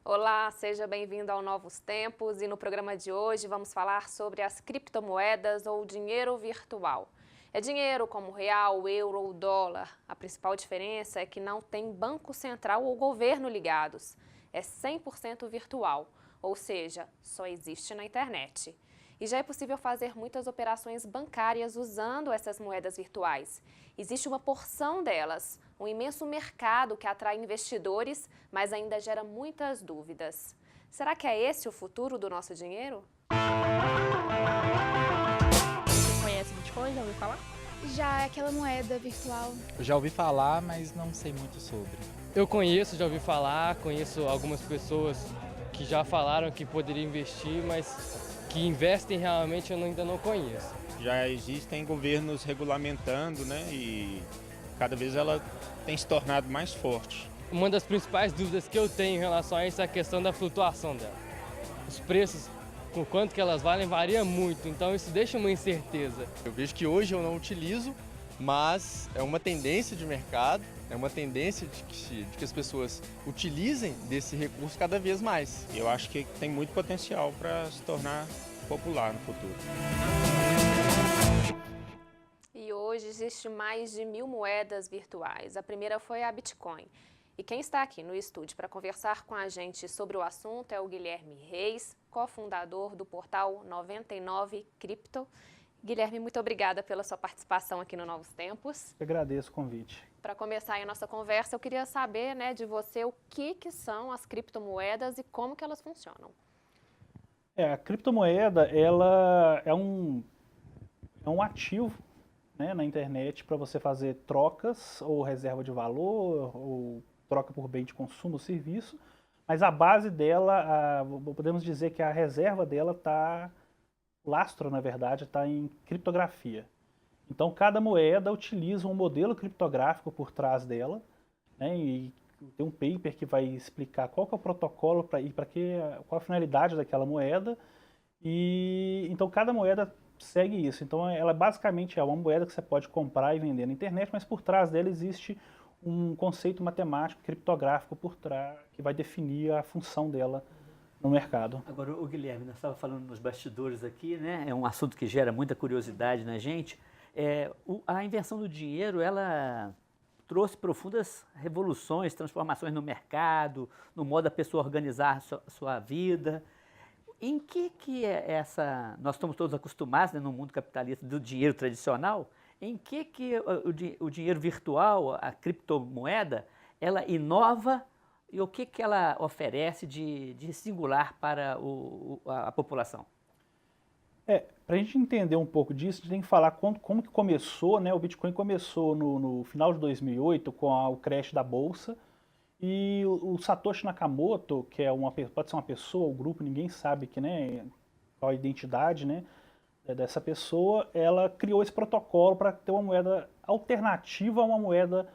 Olá, seja bem-vindo ao Novos Tempos e no programa de hoje vamos falar sobre as criptomoedas ou dinheiro virtual. É dinheiro como o real, o euro ou o dólar. A principal diferença é que não tem banco central ou governo ligados. É 100% virtual, ou seja, só existe na internet. E já é possível fazer muitas operações bancárias usando essas moedas virtuais. Existe uma porção delas, um imenso mercado que atrai investidores, mas ainda gera muitas dúvidas. Será que é esse o futuro do nosso dinheiro? Você conhece Bitcoin? Já ouviu falar? Já é aquela moeda virtual. Eu já ouvi falar, mas não sei muito sobre. Eu conheço, já ouvi falar, conheço algumas pessoas que já falaram que poderiam investir, mas que investem realmente eu ainda não conheço. Já existem governos regulamentando, né? E cada vez ela tem se tornado mais forte. Uma das principais dúvidas que eu tenho em relação a isso é a questão da flutuação dela. Os preços, com quanto que elas valem, varia muito, então isso deixa uma incerteza. Eu vejo que hoje eu não utilizo, mas é uma tendência de mercado, é uma tendência de que as pessoas utilizem desse recurso cada vez mais. Eu acho que tem muito potencial para se tornar popular no futuro. E hoje existe mais de 1.000 moedas virtuais. A primeira foi a Bitcoin. E quem está aqui no estúdio para conversar com a gente sobre o assunto é o Guilherme Reis, cofundador do portal 99 Cripto. Guilherme, muito obrigada pela sua participação aqui no Novos Tempos. Eu agradeço o convite. Para começar aí a nossa conversa, eu queria saber, de você o que são as criptomoedas e como que elas funcionam. A criptomoeda, ela é um ativo, né, na internet para você fazer trocas ou reserva de valor ou troca por bem de consumo ou serviço, mas a base dela, podemos dizer que a reserva dela está, o lastro na verdade, está em criptografia. Então cada moeda utiliza um modelo criptográfico por trás dela, né, e tem um paper que vai explicar qual que é o protocolo qual a finalidade daquela moeda, e então cada moeda segue isso. Então ela basicamente é uma moeda que você pode comprar e vender na internet, mas por trás dela existe um conceito matemático criptográfico por trás que vai definir a função dela no mercado. Agora, o Guilherme, nós estávamos falando nos bastidores aqui, né? É um assunto que gera muita curiosidade na gente. A invenção do dinheiro, ela trouxe profundas revoluções, transformações no mercado, no modo da pessoa organizar sua vida. Em que é essa... Nós estamos todos acostumados, né, no mundo capitalista do dinheiro tradicional, em que o dinheiro virtual, a criptomoeda, ela inova e o que ela oferece de singular para a população? Para a gente entender um pouco disso, a gente tem que falar como que começou, né? O Bitcoin começou no final de 2008 com o crash da Bolsa, e o Satoshi Nakamoto, que pode ser uma pessoa ou grupo, ninguém sabe qual a identidade, né, dessa pessoa, ela criou esse protocolo para ter uma moeda alternativa a uma moeda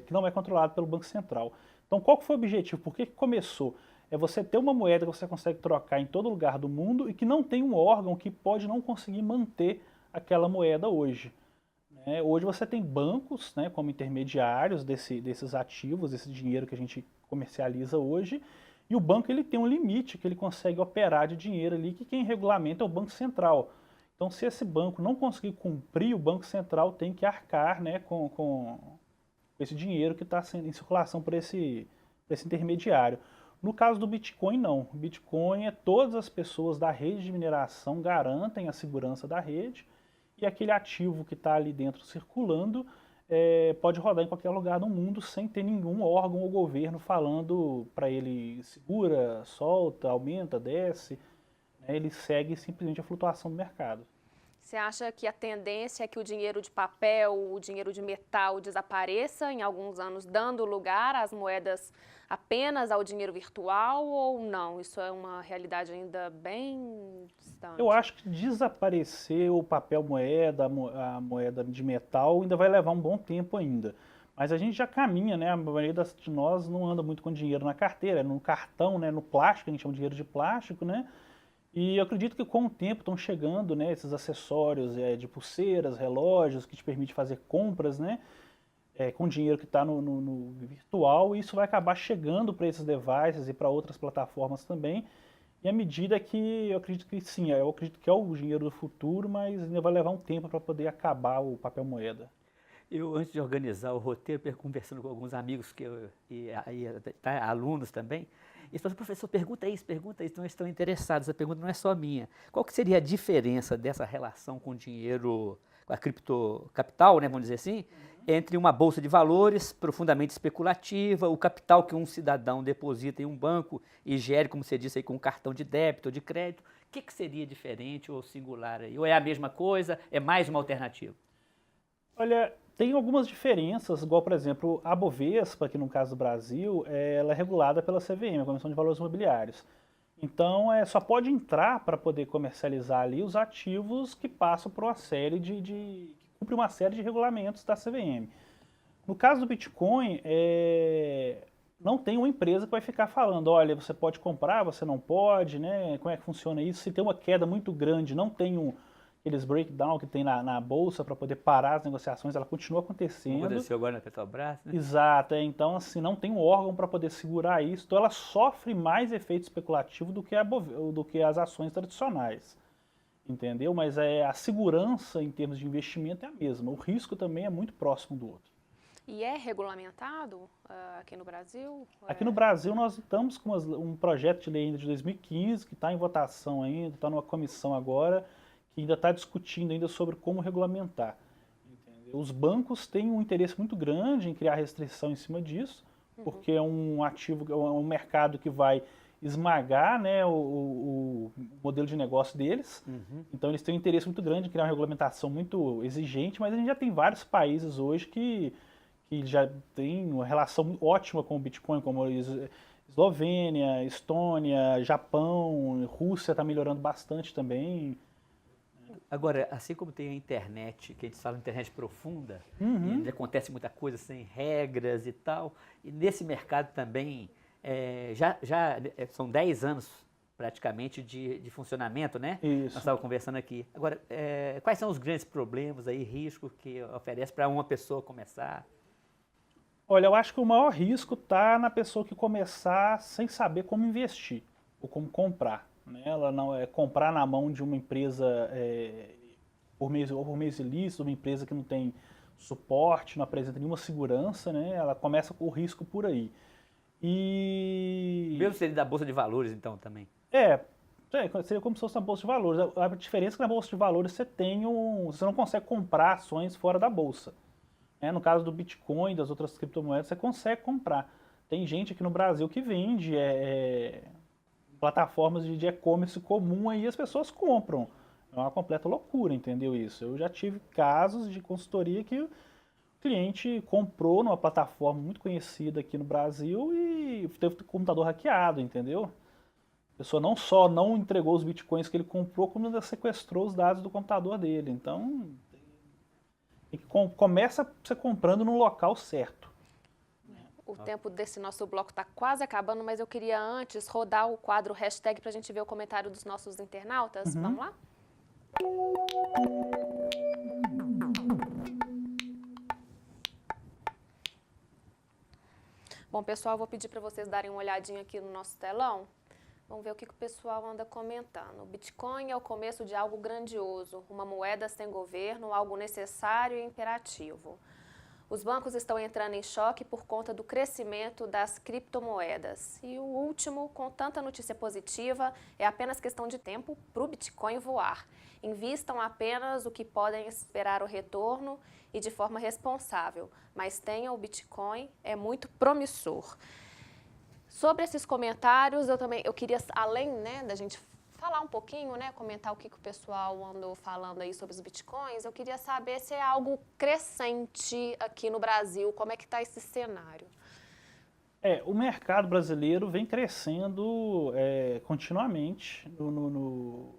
que não é controlada pelo Banco Central. Então qual que foi o objetivo? Por que começou? É você ter uma moeda que você consegue trocar em todo lugar do mundo e que não tem um órgão que pode não conseguir manter aquela moeda hoje. Hoje você tem bancos, né, como intermediários desses ativos, desse dinheiro que a gente comercializa hoje, e o banco ele tem um limite que ele consegue operar de dinheiro ali, que quem regulamenta é o Banco Central. Então se esse banco não conseguir cumprir, o Banco Central tem que arcar, né, com esse dinheiro que está em circulação por esse intermediário. No caso do Bitcoin, não. O Bitcoin todas as pessoas da rede de mineração garantem a segurança da rede, e aquele ativo que está ali dentro circulando pode rodar em qualquer lugar do mundo sem ter nenhum órgão ou governo falando para ele segura, solta, aumenta, desce. Ele segue simplesmente a flutuação do mercado. Você acha que a tendência é que o dinheiro de papel, o dinheiro de metal desapareça em alguns anos, dando lugar às moedas apenas ao dinheiro virtual, ou não? Isso é uma realidade ainda bem distante? Eu acho que desaparecer o papel moeda, a moeda de metal, ainda vai levar um bom tempo ainda. Mas a gente já caminha, né? A maioria de nós não anda muito com dinheiro na carteira, no cartão, né? No plástico, a gente chama de dinheiro de plástico, né? E eu acredito que com o tempo estão chegando, né, esses acessórios de pulseiras, relógios, que te permite fazer compras, né? com dinheiro que está no virtual, e isso vai acabar chegando para esses devices e para outras plataformas também. E à medida que eu acredito que sim, eu acredito que é o dinheiro do futuro, mas ainda vai levar um tempo para poder acabar o papel moeda. Eu, antes de organizar o roteiro, conversando com alguns amigos alunos também, eles falaram, professor, pergunta isso, então eles estão interessados, essa pergunta não é só minha. Qual que seria a diferença dessa relação com o dinheiro, com a criptocapital, né, vamos dizer assim, entre uma bolsa de valores profundamente especulativa, o capital que um cidadão deposita em um banco e gere, como você disse aí, com um cartão de débito ou de crédito? O que seria diferente ou singular aí? Ou é a mesma coisa, é mais uma alternativa? Olha, tem algumas diferenças, igual, por exemplo, a Bovespa, que no caso do Brasil, ela é regulada pela CVM, a Comissão de Valores Imobiliários. Então, só pode entrar para poder comercializar ali os ativos que passam por uma série que cumpre uma série de regulamentos da CVM. No caso do Bitcoin, não tem uma empresa que vai ficar falando, olha, você pode comprar, você não pode, né? Como é que funciona isso? Se tem uma queda muito grande, não tem aqueles breakdown que tem na bolsa para poder parar as negociações, ela continua acontecendo. Aconteceu agora na Petrobras, né? Exato, então assim, não tem um órgão para poder segurar isso, então ela sofre mais efeito especulativo do que as ações tradicionais, entendeu? Mas a segurança em termos de investimento é a mesma, o risco também é muito próximo do outro. E é regulamentado aqui no Brasil? Aqui no Brasil nós estamos com um projeto de lei ainda de 2015, que está em votação ainda, está numa comissão agora, que ainda está discutindo ainda sobre como regulamentar. Entendeu? Os bancos têm um interesse muito grande em criar restrição em cima disso, porque é um ativo, é um mercado que vai esmagar, né, o modelo de negócio deles. Então eles têm um interesse muito grande em criar uma regulamentação muito exigente, mas a gente já tem vários países hoje que já tem uma relação ótima com o Bitcoin, como Eslovênia, Estônia, Japão, Rússia está melhorando bastante também. Agora, assim como tem a internet, que a gente fala internet profunda, onde acontece muita coisa sem regras e tal, e nesse mercado também, já são 10 anos praticamente de funcionamento, né? Isso. Nós estávamos conversando aqui. Agora, quais são os grandes problemas aí, riscos que oferece para uma pessoa começar? Olha, eu acho que o maior risco está na pessoa que começar sem saber como investir ou como comprar. Né? Ela não comprar na mão de uma empresa por meio ilícito, uma empresa que não tem suporte, não apresenta nenhuma segurança, né? Ela começa com o risco por aí. E mesmo seria da Bolsa de Valores, então, também? Seria como se fosse na Bolsa de Valores. A diferença é que na Bolsa de Valores você não consegue comprar ações fora da Bolsa. No caso do Bitcoin e das outras criptomoedas, você consegue comprar. Tem gente aqui no Brasil que vende plataformas de e-commerce comum aí, as pessoas compram. É uma completa loucura, entendeu isso? Eu já tive casos de consultoria que o cliente comprou numa plataforma muito conhecida aqui no Brasil e teve o computador hackeado, entendeu? A pessoa não só não entregou os bitcoins que ele comprou, como ainda sequestrou os dados do computador dele. Então, começa você comprando no local certo. O tempo desse nosso bloco está quase acabando, mas eu queria antes rodar o quadro hashtag para a gente ver o comentário dos nossos internautas. Vamos lá? Bom, pessoal, vou pedir para vocês darem uma olhadinha aqui no nosso telão. Vamos ver o que o pessoal anda comentando. O Bitcoin é o começo de algo grandioso, uma moeda sem governo, algo necessário e imperativo. Os bancos estão entrando em choque por conta do crescimento das criptomoedas. E o último, com tanta notícia positiva, é apenas questão de tempo para o Bitcoin voar. Invistam apenas o que podem esperar o retorno e de forma responsável. Mas tenham o Bitcoin, é muito promissor. Sobre esses comentários, eu queria, além, né, da gente falar um pouquinho, né, comentar o que o pessoal andou falando aí sobre os bitcoins, eu queria saber se é algo crescente aqui no Brasil, como é que está esse cenário? O mercado brasileiro vem crescendo continuamente no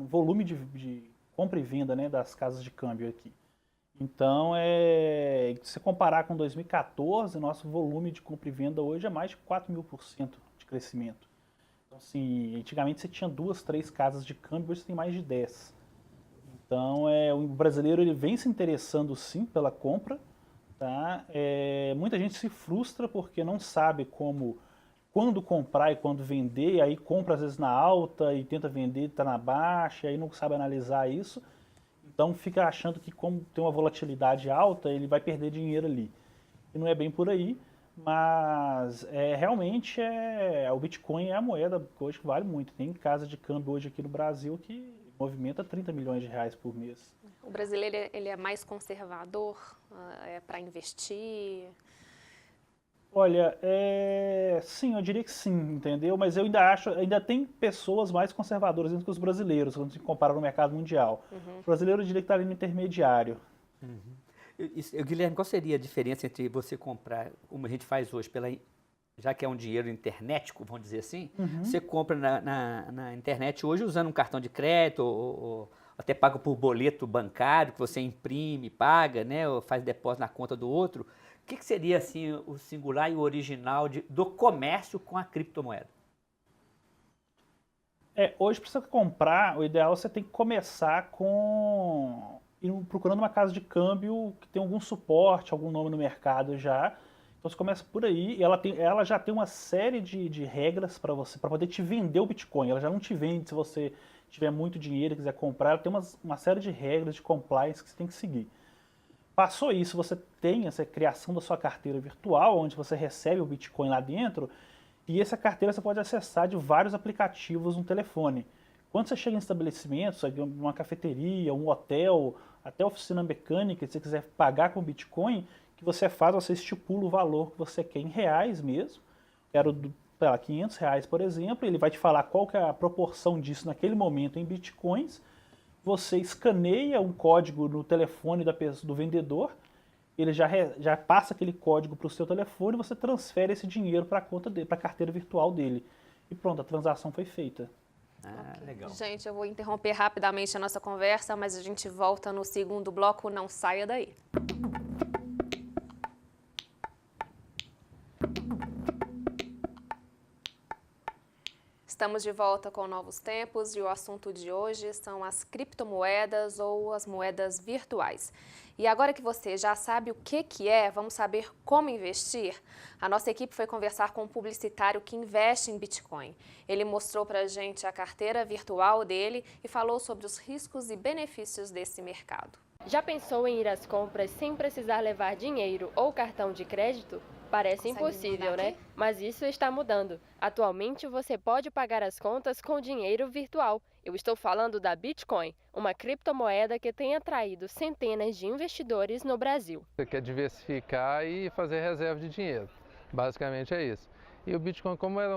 volume de compra e venda, né, das casas de câmbio aqui. Então, se comparar com 2014, nosso volume de compra e venda hoje é mais de 4.000% de crescimento. Então, assim, antigamente você tinha 2, 3 casas de câmbio, hoje você tem mais de 10. Então, o brasileiro ele vem se interessando sim pela compra, Tá? Muita gente se frustra porque não sabe quando comprar e quando vender, e aí compra às vezes na alta e tenta vender, está na baixa, e aí não sabe analisar isso. Então fica achando que como tem uma volatilidade alta, ele vai perder dinheiro ali. E não é bem por aí, mas realmente o Bitcoin é a moeda que hoje vale muito. Tem casa de câmbio hoje aqui no Brasil que movimenta 30 milhões de reais por mês. O brasileiro ele é mais conservador para investir? Olha, sim, eu diria que sim, entendeu? Mas eu ainda tem pessoas mais conservadoras do que os brasileiros, quando se compara no mercado mundial. O brasileiro eu diria que está ali no intermediário. Guilherme, qual seria a diferença entre você comprar, como a gente faz hoje, já que é um dinheiro internetico, vamos dizer assim, você compra na internet hoje usando um cartão de crédito ou até paga por boleto bancário, que você imprime, paga, né, ou faz depósito na conta do outro. O que seria assim o singular e o original do comércio com a criptomoeda? Hoje, para você comprar, o ideal é você tem que começar procurando uma casa de câmbio que tem algum suporte, algum nome no mercado já. Então você começa por aí e ela já tem uma série de regras para poder te vender o Bitcoin. Ela já não te vende se você tiver muito dinheiro e quiser comprar. Ela tem uma série de regras de compliance que você tem que seguir. Passou isso, você tem essa criação da sua carteira virtual, onde você recebe o Bitcoin lá dentro, e essa carteira você pode acessar de vários aplicativos no telefone. Quando você chega em estabelecimentos, uma cafeteria, um hotel, até oficina mecânica, se você quiser pagar com Bitcoin, o que você faz, você estipula o valor que você quer em reais mesmo. Quero, sei lá, 500 reais, por exemplo, ele vai te falar qual que é a proporção disso naquele momento em Bitcoins. Você escaneia um código no telefone do vendedor, ele já passa aquele código para o seu telefone e você transfere esse dinheiro para a conta dele, para a carteira virtual dele. E pronto, a transação foi feita. Legal. Gente, eu vou interromper rapidamente a nossa conversa, mas a gente volta no segundo bloco, não saia daí. Estamos de volta com Novos Tempos e o assunto de hoje são as criptomoedas ou as moedas virtuais. E agora que você já sabe o que é, vamos saber como investir? A nossa equipe foi conversar com um publicitário que investe em Bitcoin. Ele mostrou para a gente a carteira virtual dele e falou sobre os riscos e benefícios desse mercado. Já pensou em ir às compras sem precisar levar dinheiro ou cartão de crédito? Parece impossível, né? Mas isso está mudando. Atualmente, você pode pagar as contas com dinheiro virtual. Eu estou falando da Bitcoin, uma criptomoeda que tem atraído centenas de investidores no Brasil. Você quer diversificar e fazer reserva de dinheiro. Basicamente é isso. E o Bitcoin, como era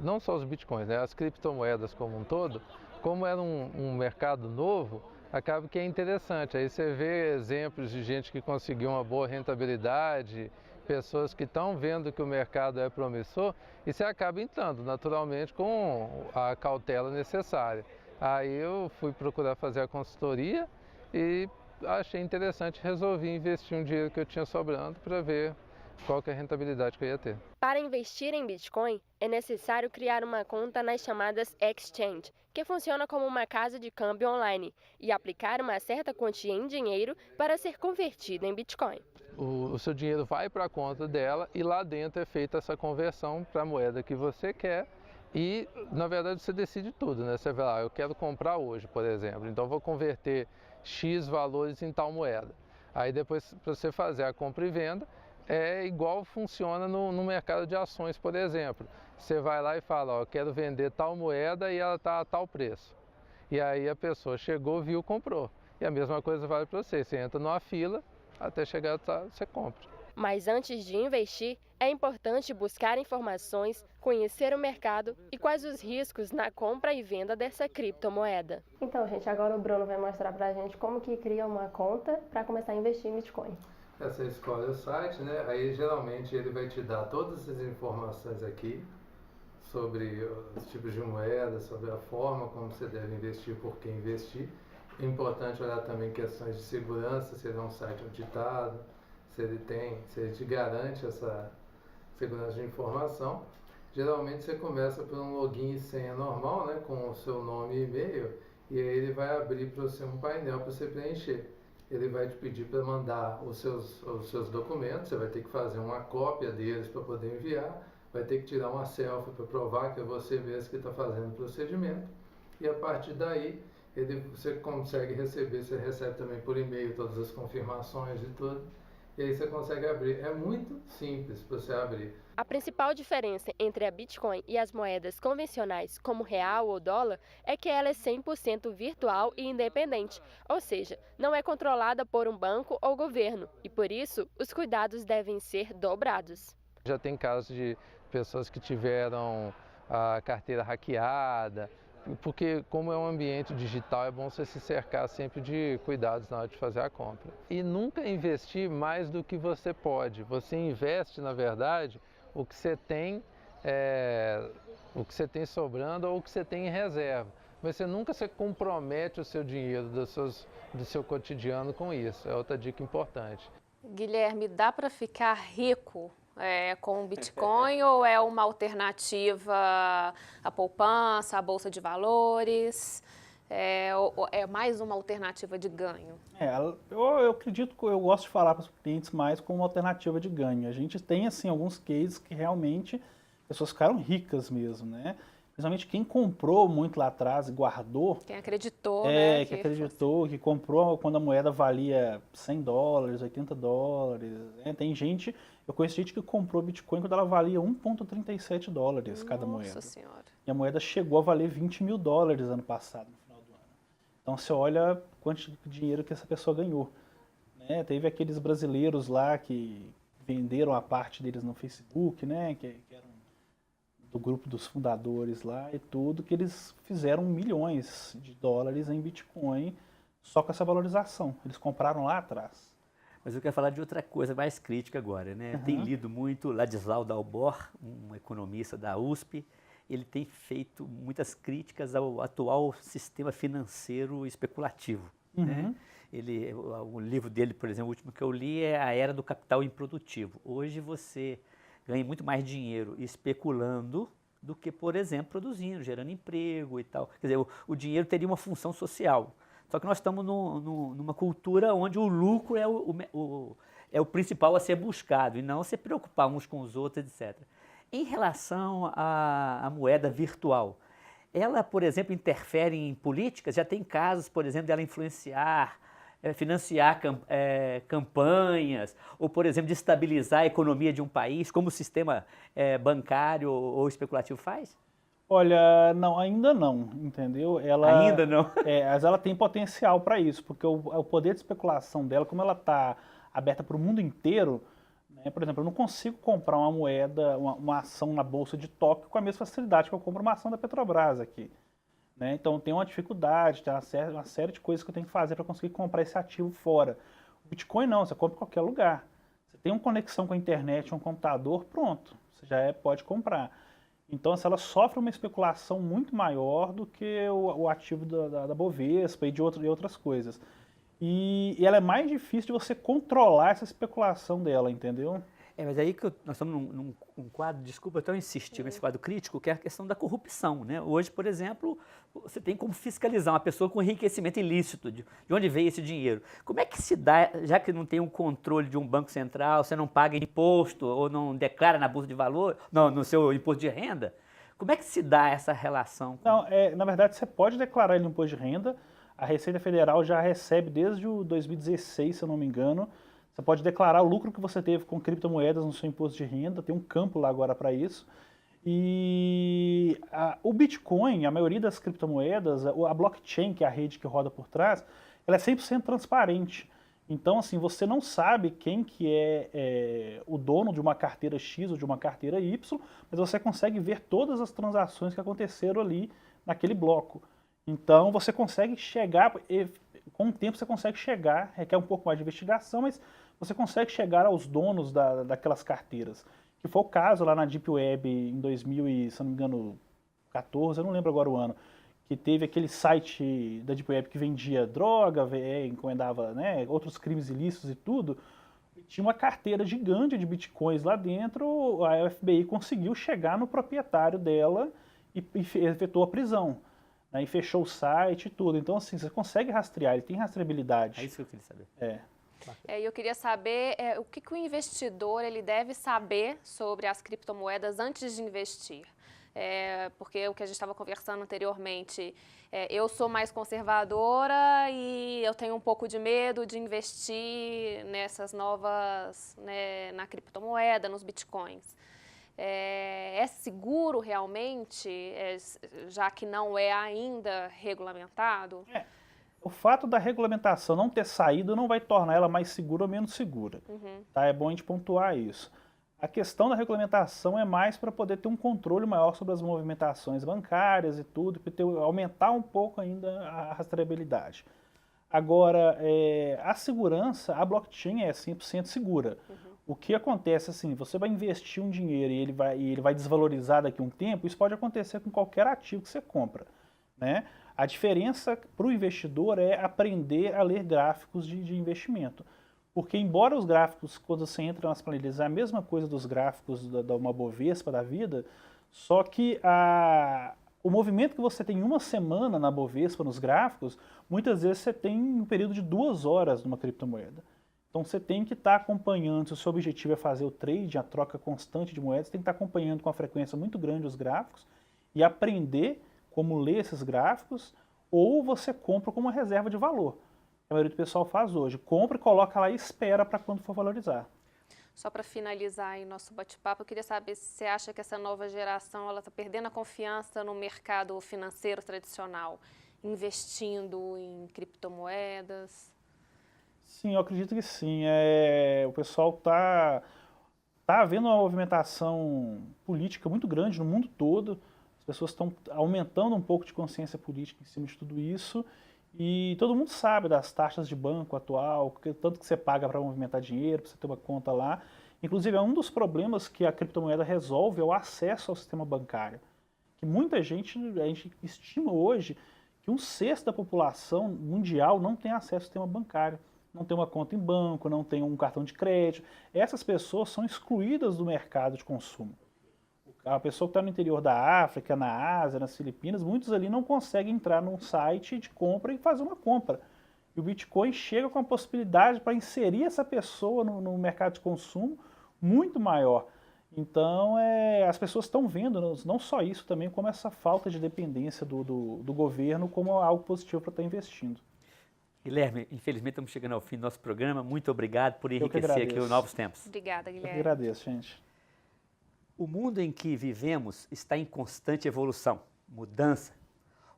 não só os Bitcoins, né? As criptomoedas como um todo, como era um mercado novo, acaba que é interessante. Aí você vê exemplos de gente que conseguiu uma boa rentabilidade, pessoas que estão vendo que o mercado é promissor e você acaba entrando naturalmente com a cautela necessária. Aí eu fui procurar fazer a consultoria e achei interessante, resolvi investir um dinheiro que eu tinha sobrando para ver qual que é a rentabilidade que eu ia ter. Para investir em Bitcoin, é necessário criar uma conta nas chamadas exchange, que funciona como uma casa de câmbio online, e aplicar uma certa quantia em dinheiro para ser convertida em Bitcoin. O seu dinheiro vai para a conta dela e lá dentro é feita essa conversão para a moeda que você quer e, na verdade, você decide tudo, né? Você vai lá, eu quero comprar hoje, por exemplo, então vou converter X valores em tal moeda. Aí depois, para você fazer a compra e venda, é igual funciona no mercado de ações, por exemplo. Você vai lá e fala, ó, eu quero vender tal moeda e ela está a tal preço. E aí a pessoa chegou, viu, comprou. E a mesma coisa vale para você. Você entra numa fila, até chegar, você compra. Mas antes de investir, é importante buscar informações, conhecer o mercado e quais os riscos na compra e venda dessa criptomoeda. Então, gente, agora o Bruno vai mostrar pra gente como que cria uma conta para começar a investir em Bitcoin. Você escolhe o site, né? Aí geralmente ele vai te dar todas essas informações aqui sobre os tipos de moeda, sobre a forma como você deve investir, por que investir. É importante olhar também questões de segurança, se ele é um site auditado, se ele te garante essa segurança de informação. Geralmente você começa por um login e senha normal, né, com o seu nome e e-mail, e aí ele vai abrir para você um painel para você preencher. ele vai te pedir para mandar os seus documentos, você vai ter que fazer uma cópia deles para poder enviar, vai ter que tirar uma selfie para provar que é você mesmo que está fazendo o procedimento, e a partir daí você consegue receber, você recebe também por e-mail todas as confirmações e tudo, e aí você consegue abrir. É muito simples para você abrir. A principal diferença entre a Bitcoin e as moedas convencionais, como real ou dólar, é que ela é 100% virtual e independente, ou seja, não é controlada por um banco ou governo, e por isso os cuidados devem ser dobrados. Já tem casos de pessoas que tiveram a carteira hackeada, porque como é um ambiente digital, é bom você se cercar sempre de cuidados na hora de fazer a compra. E nunca investir mais do que você pode. Você investe, na verdade, o que você tem sobrando ou o que você tem em reserva. Mas você nunca se compromete o seu dinheiro do seu cotidiano com isso. É outra dica importante. Guilherme, dá para ficar rico com o Bitcoin ou é uma alternativa à poupança, à bolsa de valores? É mais uma alternativa de ganho? Eu acredito que eu gosto de falar para os clientes mais como uma alternativa de ganho. A gente tem assim alguns cases que realmente pessoas ficaram ricas mesmo, né? Principalmente quem comprou muito lá atrás e guardou. Quem acreditou, né? Que acreditou, que comprou quando a moeda valia $100, $80. Né? Tem gente, eu conheço gente que comprou Bitcoin quando ela valia $1,37 cada moeda. Nossa Senhora. E a moeda chegou a valer $20 mil ano passado, no final do ano. Então você olha quanto dinheiro que essa pessoa ganhou. Né? Teve aqueles brasileiros lá que venderam a parte deles no Facebook, né? Que eram do grupo dos fundadores lá e tudo, que eles fizeram $milhões em Bitcoin só com essa valorização. Eles compraram lá atrás. Mas eu quero falar de outra coisa mais crítica agora, né? Tem lido muito Ladislau Dalbor, um economista da USP, ele tem feito muitas críticas ao atual sistema financeiro especulativo. Né? O livro dele, por exemplo, o último que eu li é A Era do Capital Improdutivo. Hoje você ganha muito mais dinheiro especulando do que, por exemplo, produzindo, gerando emprego e tal. Quer dizer, o dinheiro teria uma função social. Só que nós estamos numa cultura onde o lucro é o principal a ser buscado e não se preocupar uns com os outros, etc. Em relação à moeda virtual, ela, por exemplo, interfere em políticas? Já tem casos, por exemplo, dela influenciar, financiar campanhas, ou, por exemplo, de estabilizar a economia de um país, como o sistema bancário ou especulativo faz? Olha, não, ainda não, entendeu? Ainda não? Mas ela tem potencial para isso, porque o poder de especulação dela, como ela está aberta para o mundo inteiro, né? Por exemplo, eu não consigo comprar uma moeda, uma ação na Bolsa de Tóquio com a mesma facilidade que eu compro uma ação da Petrobras aqui. Né? Então tem uma dificuldade, tem uma série de coisas que eu tenho que fazer para conseguir comprar esse ativo fora. O Bitcoin não, você compra em qualquer lugar. Você tem uma conexão com a internet, um computador, pronto, você já pode comprar. Então ela sofre uma especulação muito maior do que o ativo da Bovespa e de outras coisas. E ela é mais difícil de você controlar essa especulação dela, entendeu? Mas aí que nós estamos num quadro, desculpa, eu estou insistindo nesse quadro crítico, que é a questão da corrupção. Né? Hoje, por exemplo, você tem como fiscalizar uma pessoa com enriquecimento ilícito, de onde veio esse dinheiro. Como é que se dá, já que não tem um controle de um banco central, você não paga imposto ou não declara na bolsa de valor, no seu imposto de renda, como é que se dá essa relação? Não, na verdade, você pode declarar ele no imposto de renda, a Receita Federal já recebe desde o 2016, se eu não me engano. Você pode declarar o lucro que você teve com criptomoedas no seu imposto de renda, tem um campo lá agora para isso. E o Bitcoin, a maioria das criptomoedas, a blockchain, que é a rede que roda por trás, ela é 100% transparente. Então, assim, você não sabe quem que é o dono de uma carteira X ou de uma carteira Y, mas você consegue ver todas as transações que aconteceram ali naquele bloco. Então, você consegue chegar, com o tempo você consegue chegar, requer um pouco mais de investigação, mas você consegue chegar aos donos daquelas carteiras. Que foi o caso lá na Deep Web em 2000, se não me engano, 14, eu não lembro agora o ano, que teve aquele site da Deep Web que vendia droga, encomendava, né, outros crimes ilícitos e tudo, e tinha uma carteira gigante de bitcoins lá dentro, a FBI conseguiu chegar no proprietário dela e efetuou a prisão. né, e fechou o site e tudo. Então, assim, você consegue rastrear, ele tem rastreabilidade. É isso que eu queria saber. E eu queria saber o que o investidor ele deve saber sobre as criptomoedas antes de investir. Porque o que a gente estava conversando anteriormente, eu sou mais conservadora e eu tenho um pouco de medo de investir nessas novas, né, na criptomoeda, nos bitcoins. É seguro realmente, já que não é ainda regulamentado? O fato da regulamentação não ter saído não vai tornar ela mais segura ou menos segura. Tá? É bom a gente pontuar isso. A questão da regulamentação é mais para poder ter um controle maior sobre as movimentações bancárias e tudo, para aumentar um pouco ainda a rastreabilidade. Agora, a segurança, a blockchain é 100% segura. O que acontece assim, você vai investir um dinheiro e ele vai desvalorizar daqui a um tempo, isso pode acontecer com qualquer ativo que você compra, né? A diferença para o investidor é aprender a ler gráficos de investimento. Porque embora os gráficos, quando você entra nas planilhas, é a mesma coisa dos gráficos da uma Bovespa da vida, só que o movimento que você tem em uma semana na Bovespa, nos gráficos, muitas vezes você tem um período de 2 horas numa criptomoeda. Então você tem que estar acompanhando, se o seu objetivo é fazer o trade, a troca constante de moedas, você tem que estar acompanhando com uma frequência muito grande os gráficos e aprender como ler esses gráficos, ou você compra como uma reserva de valor. A maioria do pessoal faz hoje. Compra e coloca lá e espera para quando for valorizar. Só para finalizar aí nosso bate-papo, eu queria saber se você acha que essa nova geração está perdendo a confiança no mercado financeiro tradicional, investindo em criptomoedas. Sim, eu acredito que sim. O pessoal está havendo uma movimentação política muito grande no mundo todo. As pessoas estão aumentando um pouco de consciência política em cima de tudo isso. E todo mundo sabe das taxas de banco atual, tanto que você paga para movimentar dinheiro, para você ter uma conta lá. Inclusive, um dos problemas que a criptomoeda resolve é o acesso ao sistema bancário. Que muita gente, a gente estima hoje que 1/6 da população mundial não tem acesso ao sistema bancário. Não tem uma conta em banco, não tem um cartão de crédito. Essas pessoas são excluídas do mercado de consumo. A pessoa que está no interior da África, na Ásia, nas Filipinas, muitos ali não conseguem entrar num site de compra e fazer uma compra. E o Bitcoin chega com a possibilidade para inserir essa pessoa no mercado de consumo muito maior. Então, as pessoas estão vendo, não só isso também, como essa falta de dependência do governo como algo positivo para estar investindo. Guilherme, infelizmente estamos chegando ao fim do nosso programa. Muito obrigado por enriquecer aqui o Novos Tempos. Obrigada, Guilherme. Eu que agradeço, gente. O mundo em que vivemos está em constante evolução, mudança.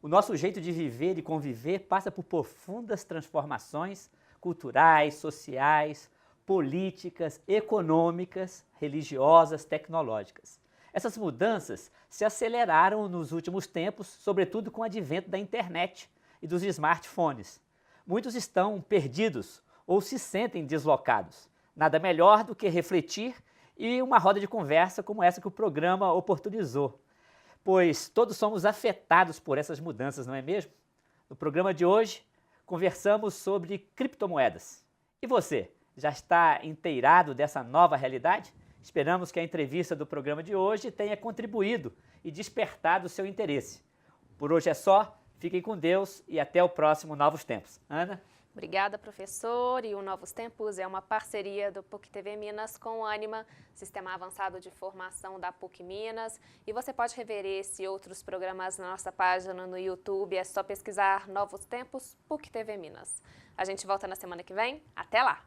O nosso jeito de viver e conviver passa por profundas transformações culturais, sociais, políticas, econômicas, religiosas, tecnológicas. Essas mudanças se aceleraram nos últimos tempos, sobretudo com o advento da internet e dos smartphones. Muitos estão perdidos ou se sentem deslocados. Nada melhor do que refletir e uma roda de conversa como essa que o programa oportunizou. Pois todos somos afetados por essas mudanças, não é mesmo? No programa de hoje, conversamos sobre criptomoedas. E você, já está inteirado dessa nova realidade? Esperamos que a entrevista do programa de hoje tenha contribuído e despertado o seu interesse. Por hoje é só, fiquem com Deus e até o próximo Novos Tempos. Ana? Obrigada, professor. E o Novos Tempos é uma parceria do PUC TV Minas com o Ânima, Sistema Avançado de Formação da PUC Minas. E você pode rever esse e outros programas na nossa página no YouTube. É só pesquisar Novos Tempos PUC TV Minas. A gente volta na semana que vem. Até lá!